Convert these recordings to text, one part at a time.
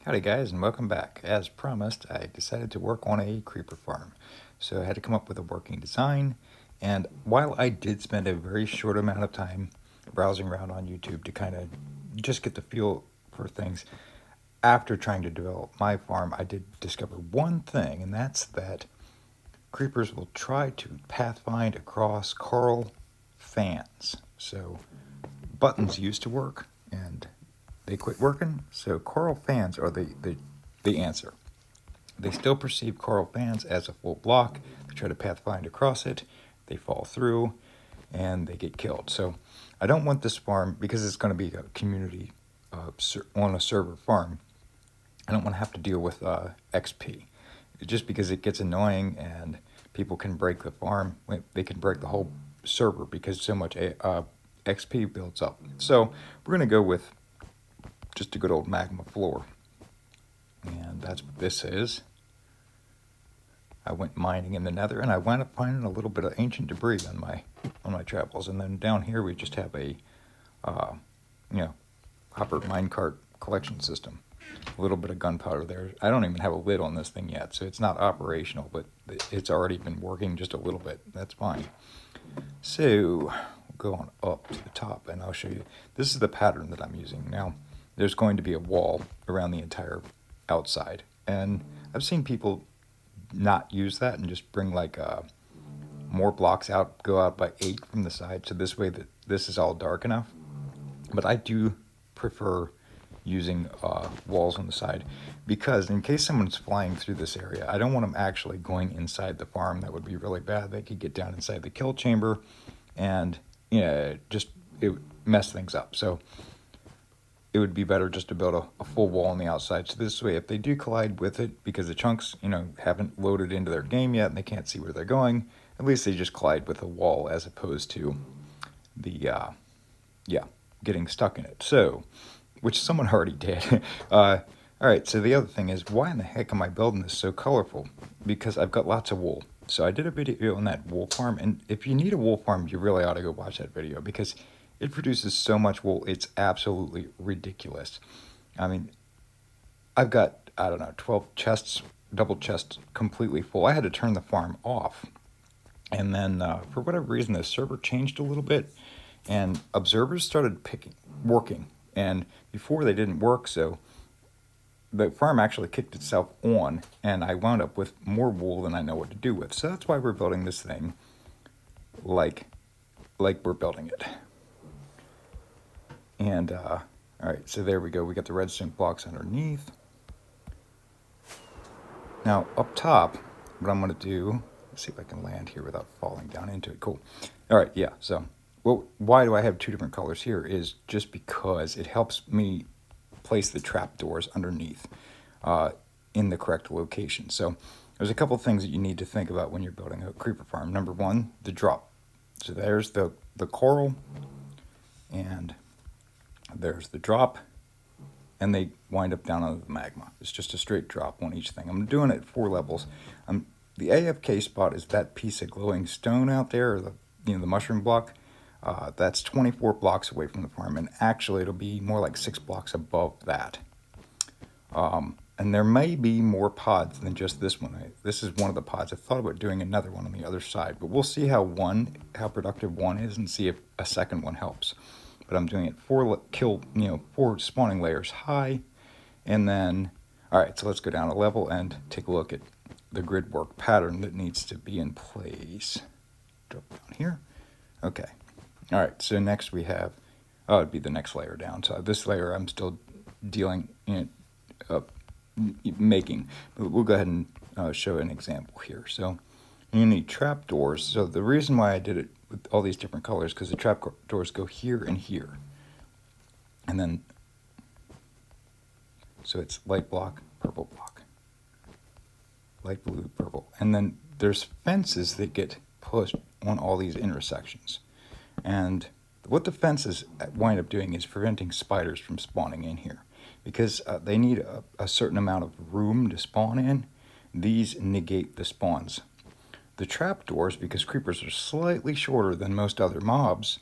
Howdy guys, and welcome back. As promised, I decided to work on a creeper farm. So I had to come up with a working design, and while I did spend a very short amount of time browsing around on YouTube to kind of just get the feel for things, after trying to develop my farm, I did discover one thing, and that's that creepers will try to pathfind across coral fans. So buttons used to work, and they quit working, so coral fans are the answer. They still perceive coral fans as a full block. They try to pathfind across it, they fall through, and they get killed. So I don't want this farm, because it's going to be a community on a server farm, I don't want to have to deal with XP. Just because it gets annoying and people can break the farm, they can break the whole server because so much XP builds up. So we're going to go with just a good old magma floor. And that's what this is. I went mining in the nether, and I wound up finding a little bit of ancient debris on my travels. And then down here we just have a hopper minecart collection system. A little bit of gunpowder there. I don't even have a lid on this thing yet, so it's not operational, but it's already been working just a little bit. That's fine. So we'll go on up to the top, and I'll show you. This is the pattern that I'm using now. There's going to be a wall around the entire outside. And I've seen people not use that and just bring like more blocks out, go out by 8 from the side, so this way that this is all dark enough. But I do prefer using walls on the side, because in case someone's flying through this area, I don't want them actually going inside the farm. That would be really bad. They could get down inside the kill chamber, and it would mess things up. So it would be better just to build a full wall on the outside. So this way, if they do collide with it, because the chunks, haven't loaded into their game yet and they can't see where they're going, at least they just collide with a wall as opposed to the, getting stuck in it. So, which someone already did. All right, so the other thing is, why in the heck am I building this so colorful? Because I've got lots of wool. So I did a video on that wool farm, and if you need a wool farm, you really ought to go watch that video, because it produces so much wool, it's absolutely ridiculous. I mean, I've got, 12 chests, double chests completely full. I had to turn the farm off. And then, for whatever reason, the server changed a little bit, and observers started working. And before they didn't work, so the farm actually kicked itself on, and I wound up with more wool than I know what to do with. So that's why we're building this thing like we're building it. And, all right, so there we go. We got the redstone blocks underneath. Now, up top, what I'm going to do, let's see if I can land here without falling down into it. Cool. All right, yeah, so why do I have 2 different colors here is just because it helps me place the trapdoors underneath in the correct location. So there's a couple things that you need to think about when you're building a creeper farm. Number 1, the drop. So there's the coral, and there's the drop, and they wind up down under the magma. It's just a straight drop on each thing. I'm doing it 4 levels. The AFK spot is that piece of glowing stone out there, or the mushroom block. That's 24 blocks away from the farm, and actually it'll be more like 6 blocks above that. And there may be more pods than just this one. This is one of the pods. I thought about doing another one on the other side, but we'll see how productive one is, and see if a second one helps. But I'm doing it 4 spawning layers high, and then, all right, so let's go down a level and take a look at the grid work pattern that needs to be in place. Drop down here. Okay. All right, so next we have, it'd be the next layer down. So this layer I'm still making, but we'll go ahead and show an example here. So you need trapdoors. So the reason why I did it with all these different colors, because the trapdoors go here and here. And then, so it's light block, purple block, light blue, purple. And then there's fences that get pushed on all these intersections. And what the fences wind up doing is preventing spiders from spawning in here, because they need a certain amount of room to spawn in. These negate the spawns. The trapdoors, because creepers are slightly shorter than most other mobs,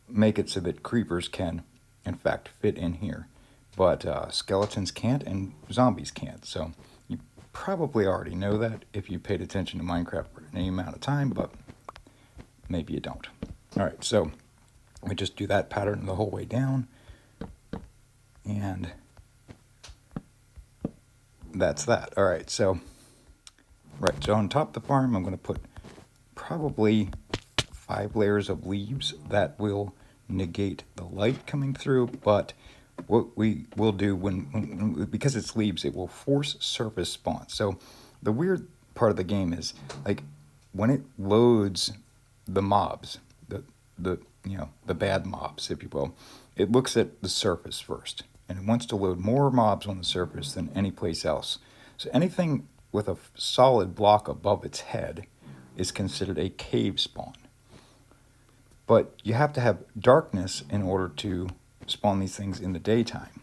make it so that creepers can, in fact, fit in here. but skeletons can't and zombies can't. So you probably already know that if you paid attention to Minecraft for any amount of time, but maybe you don't. All right, so we just do that pattern the whole way down, and that's that. All right, so on top of the farm, I'm going to put probably 5 layers of leaves that will negate the light coming through, but what we will do because it's leaves, it will force surface spawn. So the weird part of the game is, like, when it loads the mobs, the bad mobs, if you will, it looks at the surface first, and it wants to load more mobs on the surface than any place else. So anything with a solid block above its head is considered a cave spawn. But you have to have darkness in order to spawn these things in the daytime.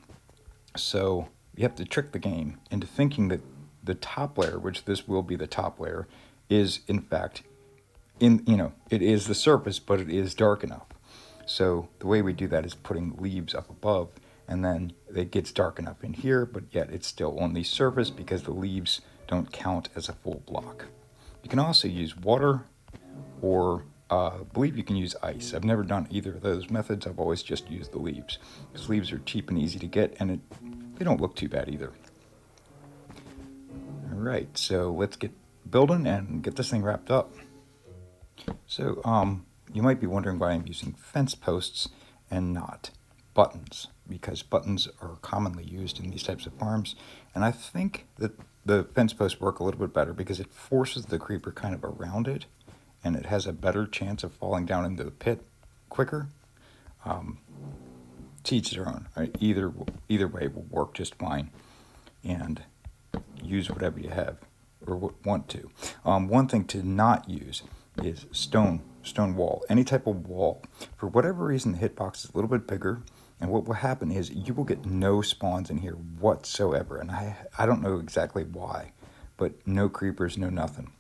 So you have to trick the game into thinking that the top layer, which this will be the top layer, is in fact it is the surface, but it is dark enough. So the way we do that is putting leaves up above, and then it gets dark enough in here, but yet it's still on the surface because the leaves don't count as a full block. You can also use water, or I believe you can use ice. I've never done either of those methods. I've always just used the leaves, because leaves are cheap and easy to get, and they don't look too bad either. All right, so let's get building and get this thing wrapped up. So you might be wondering why I'm using fence posts and not buttons, because buttons are commonly used in these types of farms, and I think that the fence posts work a little bit better because it forces the creeper kind of around it, and it has a better chance of falling down into the pit quicker. To each their own. Right? Either way will work just fine, and use whatever you have or want to. One thing to not use is stone wall, any type of wall. For whatever reason, the hitbox is a little bit bigger, and what will happen is you will get no spawns in here whatsoever, and I don't know exactly why, but no creepers, no nothing.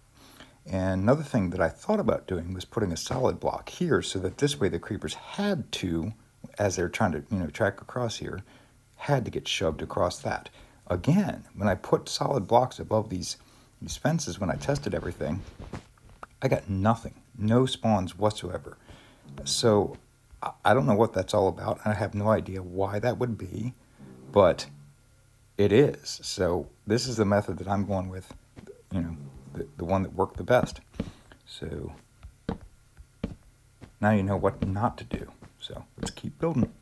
And another thing that I thought about doing was putting a solid block here, so that this way the creepers had to, as they're trying to track across here, had to get shoved across that. Again, when I put solid blocks above these fences, when I tested everything, I got nothing, no spawns whatsoever. So I don't know what that's all about. I have no idea why that would be, but it is. So this is the method that I'm going with, the one that worked the best. So now you know what not to do. So let's keep building.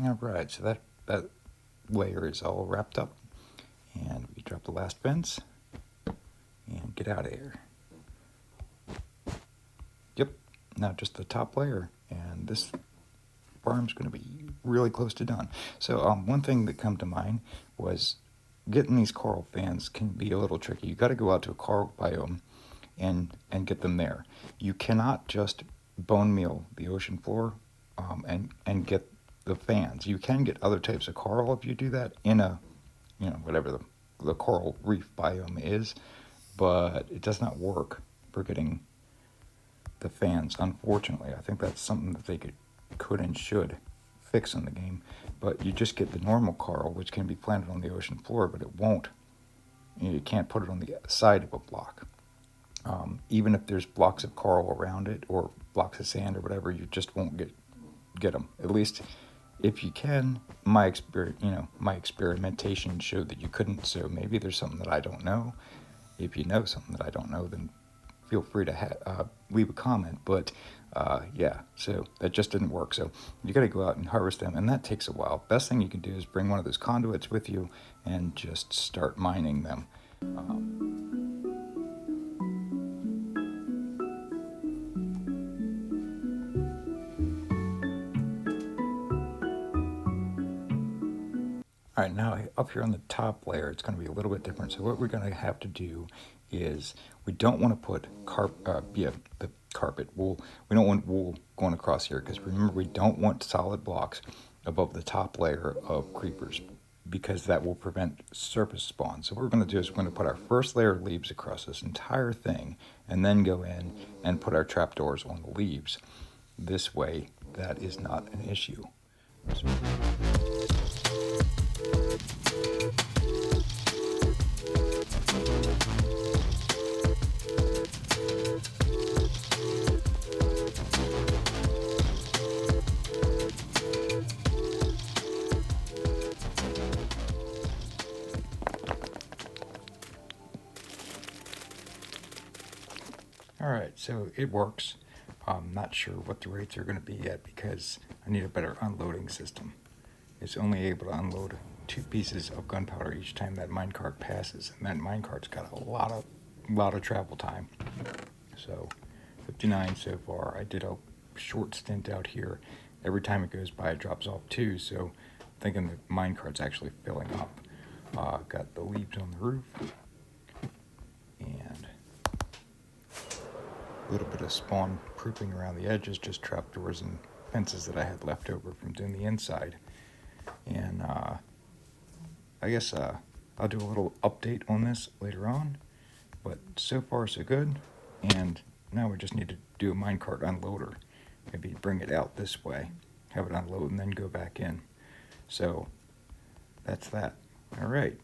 All right, so that layer is all wrapped up, and we drop the last fence and get out of here. Yep, now just the top layer, and this farm's going to be really close to done. So one thing that come to mind was getting these coral fans can be a little tricky. You got to go out to a coral biome and get them there. You cannot just bone meal the ocean floor and get the fans. You can get other types of coral if you do that in a, whatever the coral reef biome is, but it does not work for getting the fans, unfortunately. I think that's something that they could and should fix in the game, but you just get the normal coral, which can be planted on the ocean floor, but it won't. You can't put it on the side of a block. Even if there's blocks of coral around it or blocks of sand or whatever, you just won't get them. At least if you can, my experimentation showed that you couldn't, so maybe there's something that I don't know. If you know something that I don't know, then feel free to leave a comment, but yeah, so that just didn't work. So you got to go out and harvest them, and that takes a while. Best thing you can do is bring one of those conduits with you and just start mining them. All right, now up here on the top layer, it's going to be a little bit different. So what we're going to have to do is, we don't want to put the carpet wool. We don't want wool going across here, because remember, we don't want solid blocks. above the top layer of creepers, because that will prevent surface spawn. So what we're going to do is we're going to put our first layer of leaves across this entire thing, and then go in and put our trapdoors on the leaves. This way, that is not an issue. Alright, so it works. I'm not sure what the rates are going to be yet because I need a better unloading system. It's only able to unload 2 pieces of gunpowder each time that minecart passes, and that minecart's got a lot of travel time. So 59 so far. I did a short stint out here. Every time it goes by it drops off 2, so I'm thinking the minecart's actually filling up. Got the leaves on the roof, and a little bit of spawn proofing around the edges, just trapdoors and fences that I had left over from doing the inside. And I guess I'll do a little update on this later on, but so far so good. And now we just need to do a minecart unloader. Maybe bring it out this way, have it unload, and then go back in. So that's that. All right.